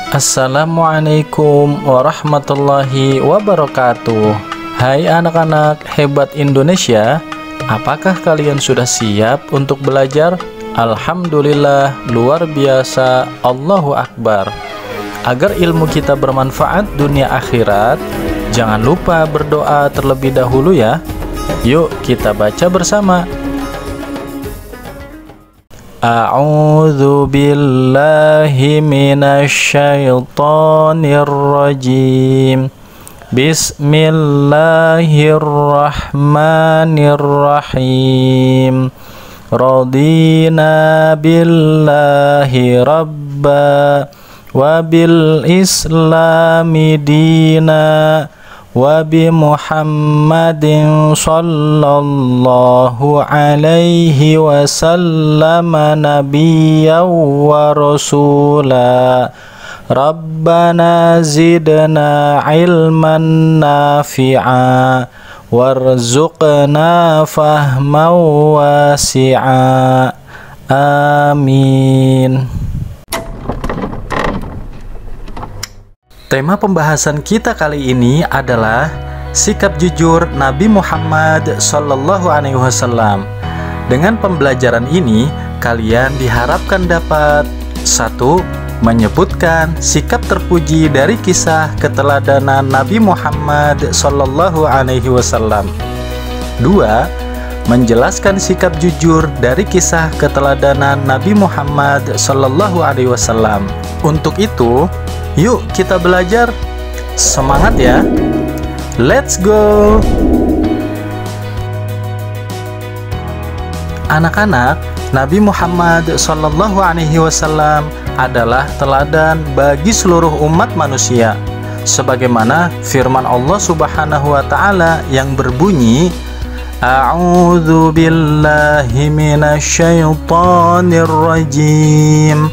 Assalamualaikum warahmatullahi wabarakatuh. Hai anak-anak hebat Indonesia, apakah kalian sudah siap untuk belajar? Alhamdulillah, luar biasa, Allahu Akbar. Agar ilmu kita bermanfaat dunia akhirat, jangan lupa berdoa terlebih dahulu ya. Yuk kita baca bersama. A'udzu billahi minasy syaithanir rajim. Bismillahirrahmanirrahim. Radina billahi rabba wa bil islami dina wa bi Muhammadin sallallahu alaihi wasallam nabiyyan wa rasula. Rabbana zidna ilman nafi'a warzuqna fahman wasi'a. Amin. Tema pembahasan kita kali ini adalah sikap jujur Nabi Muhammad Sallallahu Alaihi Wasallam. Dengan pembelajaran ini, kalian diharapkan dapat 1. Menyebutkan sikap terpuji dari kisah keteladanan Nabi Muhammad Sallallahu Alaihi Wasallam. 2. Menjelaskan sikap jujur dari kisah keteladanan Nabi Muhammad Sallallahu Alaihi Wasallam. Untuk itu, yuk kita belajar. Semangat ya. Let's go. Anak-anak, Nabi Muhammad Sallallahu Alaihi Wasallam adalah teladan bagi seluruh umat manusia. Sebagaimana firman Allah Subhanahu wa taala yang berbunyi, A'udzu billahi minasy syaithanir rajim.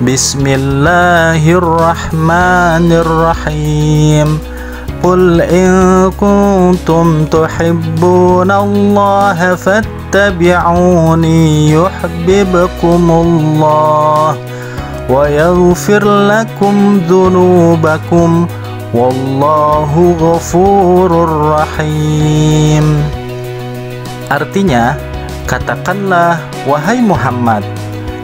Bismillahirrahmanirrahim. Qul in kuntum tuhibbunallaha fattabi'uni yuhibbukumullah wa yaghfir lakum dzunubakum wallahu ghafurur rahim. Artinya, katakanlah wahai Muhammad,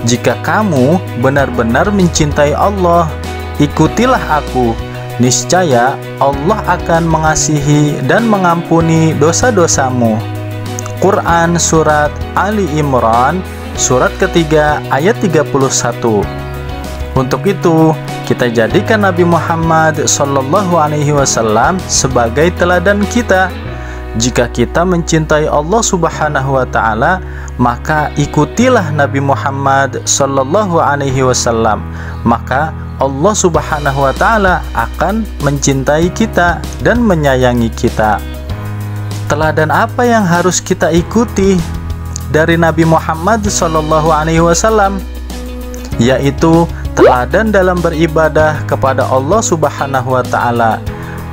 jika kamu benar-benar mencintai Allah, ikutilah aku. Niscaya Allah akan mengasihi dan mengampuni dosa-dosamu. Quran Surat Ali Imran, surat ketiga ayat 31. Untuk itu, kita jadikan Nabi Muhammad Sallallahu Alaihi Wasallam sebagai teladan kita. Jika kita mencintai Allah Subhanahu wa taala, maka ikutilah Nabi Muhammad Sallallahu Alaihi Wasallam. Maka Allah Subhanahu wa taala akan mencintai kita dan menyayangi kita. Teladan apa yang harus kita ikuti dari Nabi Muhammad Sallallahu Alaihi Wasallam? Yaitu teladan dalam beribadah kepada Allah Subhanahu wa taala,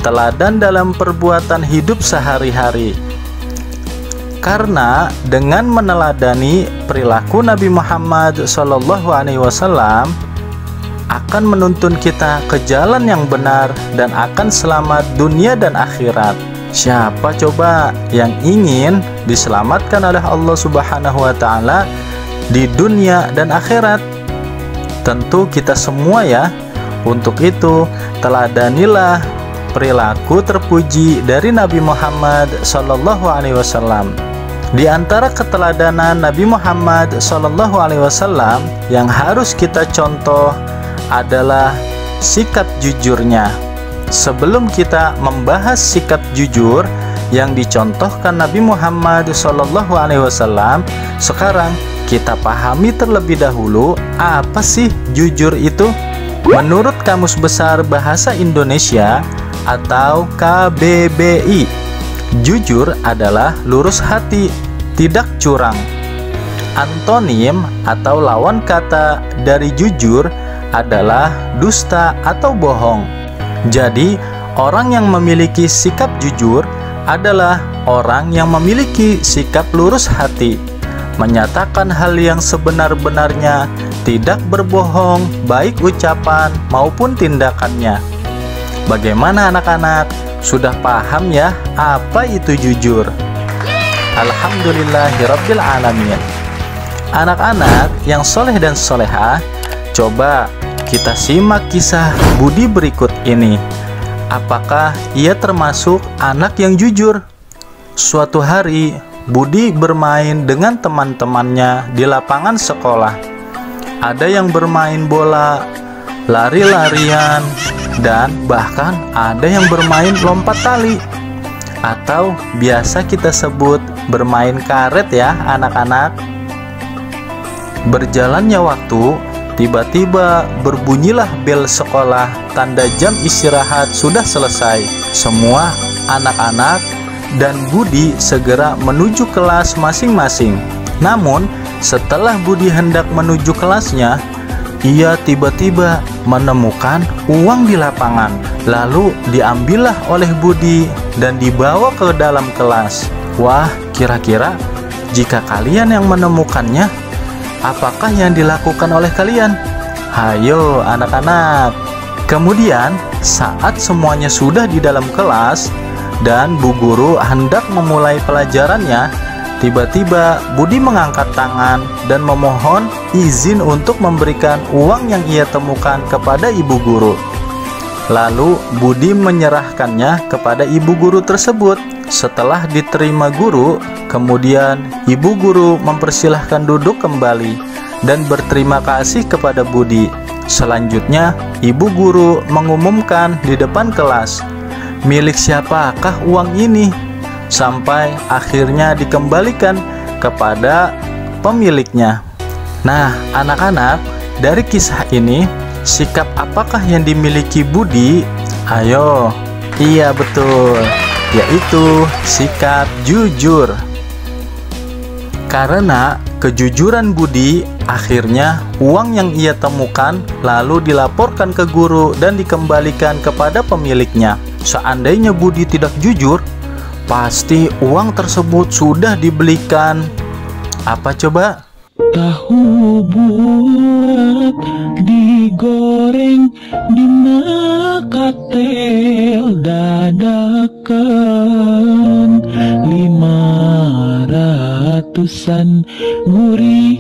teladan dalam perbuatan hidup sehari-hari. Karena dengan meneladani perilaku Nabi Muhammad Sallallahu Alaihi Wasallam akan menuntun kita ke jalan yang benar dan akan selamat dunia dan akhirat. Siapa coba yang ingin diselamatkan oleh Allah Subhanahu wa taala di dunia dan akhirat? Tentu kita semua ya. Untuk itu, teladanilah perilaku terpuji dari Nabi Muhammad Sallallahu Alaihi Wasallam. Di antara keteladanan Nabi Muhammad Sallallahu Alaihi Wasallam yang harus kita contoh adalah sikap jujurnya. Sebelum kita membahas sikap jujur yang dicontohkan Nabi Muhammad Sallallahu Alaihi Wasallam, sekarang kita pahami terlebih dahulu apa sih jujur itu. Menurut Kamus Besar Bahasa Indonesia atau KBBI, jujur adalah lurus hati, tidak curang. Antonim atau lawan kata dari jujur adalah dusta atau bohong. Jadi, orang yang memiliki sikap jujur adalah orang yang memiliki sikap lurus hati. menyatakan hal yang sebenar-benarnya, tidak berbohong, baik ucapan maupun tindakannya. Bagaimana anak-anak? Sudah paham ya apa itu jujur? Alhamdulillahirabbil alamin. Anak-anak yang soleh dan solehah, coba kita simak kisah Budi berikut ini. Apakah ia termasuk anak yang jujur? Suatu hari Budi bermain dengan teman-temannya di lapangan sekolah. Ada yang bermain bola, lari-larian, dan bahkan ada yang bermain lompat tali, atau biasa kita sebut bermain karet ya anak-anak. Berjalannya waktu, tiba-tiba berbunyilah bel sekolah, tanda jam istirahat sudah selesai. Semua anak-anak dan Budi segera menuju kelas masing-masing. Namun, setelah Budi hendak menuju kelasnya, ia tiba-tiba menemukan uang di lapangan. Lalu diambillah oleh Budi dan dibawa ke dalam kelas. Wah, kira-kira jika kalian yang menemukannya, apakah yang dilakukan oleh kalian? Hayo anak-anak. Kemudian saat semuanya sudah di dalam kelas dan Bu Guru hendak memulai pelajarannya, tiba-tiba Budi mengangkat tangan dan memohon izin untuk memberikan uang yang ia temukan kepada Ibu Guru. Lalu Budi menyerahkannya kepada Ibu Guru tersebut. Setelah diterima guru, kemudian Ibu Guru mempersilahkan duduk kembali dan berterima kasih kepada Budi. Selanjutnya Ibu Guru mengumumkan di depan kelas, milik siapakah uang ini? Sampai akhirnya dikembalikan kepada pemiliknya. Nah, anak-anak, dari kisah ini, sikap apakah yang dimiliki Budi? Ayo, iya betul, yaitu sikap jujur. Karena kejujuran Budi, akhirnya uang yang ia temukan lalu dilaporkan ke guru dan dikembalikan kepada pemiliknya. Seandainya Budi tidak jujur, pasti uang tersebut sudah dibelikan apa coba? Tahu bulat digoreng dimakatel dadakan 500-an gurih.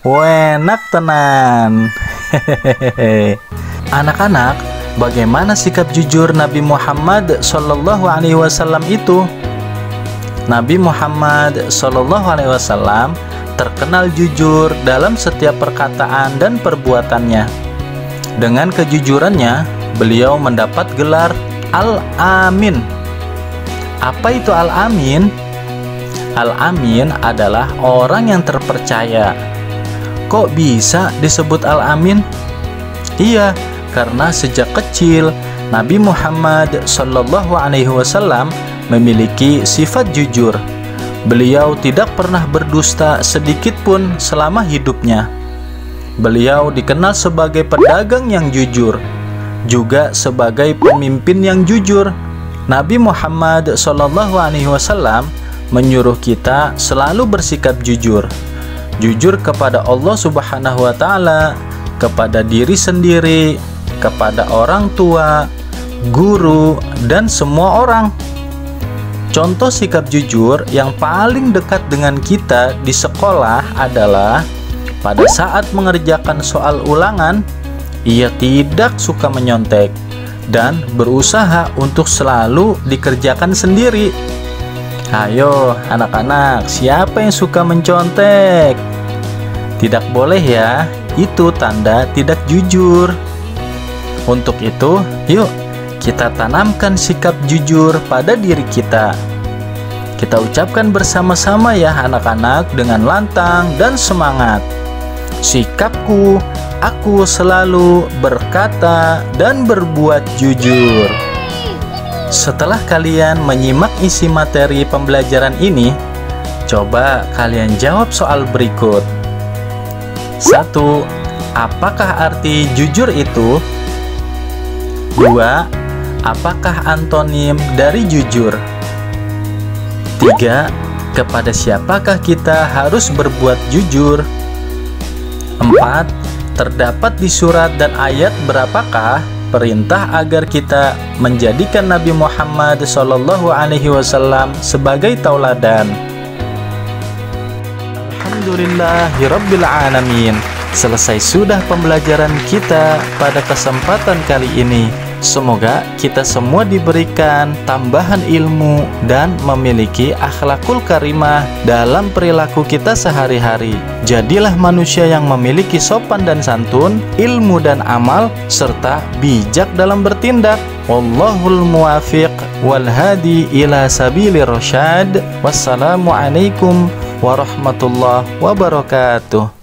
Enak tenan. Anak-anak, bagaimana sikap jujur Nabi Muhammad SAW itu? Nabi Muhammad SAW terkenal jujur dalam setiap perkataan dan perbuatannya. Dengan kejujurannya, beliau mendapat gelar Al-Amin. Apa itu Al-Amin? Al-Amin adalah orang yang terpercaya. Kok bisa disebut Al-Amin? Iya, karena sejak kecil Nabi Muhammad SAW memiliki sifat jujur. Beliau tidak pernah berdusta sedikit pun selama hidupnya. Beliau dikenal sebagai pedagang yang jujur, juga sebagai pemimpin yang jujur. Nabi Muhammad SAW menyuruh kita selalu bersikap jujur. Jujur kepada Allah Subhanahu wa Ta'ala, kepada diri sendiri, kepada orang tua, guru, dan semua orang. Contoh sikap jujur yang paling dekat dengan kita di sekolah adalah pada saat mengerjakan soal ulangan, ia tidak suka menyontek dan berusaha untuk selalu dikerjakan sendiri. Ayo anak-anak, siapa yang suka mencontek? Tidak boleh ya, itu tanda tidak jujur. Untuk itu, yuk kita tanamkan sikap jujur pada diri kita. Kita ucapkan bersama-sama ya anak-anak dengan lantang dan semangat. Sikapku, aku selalu berkata dan berbuat jujur. Setelah kalian menyimak isi materi pembelajaran ini, coba kalian jawab soal berikut. 1. Apakah arti jujur itu? 2. Apakah antonim dari jujur? 3. Kepada siapakah kita harus berbuat jujur? 4. Terdapat di surat dan ayat berapakah perintah agar kita menjadikan Nabi Muhammad SAW sebagai tauladan? Alhamdulillahirabbil alamin. Selesai sudah pembelajaran kita pada kesempatan kali ini. Semoga kita semua diberikan tambahan ilmu dan memiliki akhlakul karimah dalam perilaku kita sehari-hari. Jadilah manusia yang memiliki sopan dan santun, ilmu dan amal, serta bijak dalam bertindak. Wallahul muwafiq wal hadi ila sabilir rasyad. Wassalamualaikum warahmatullahi wabarakatuh.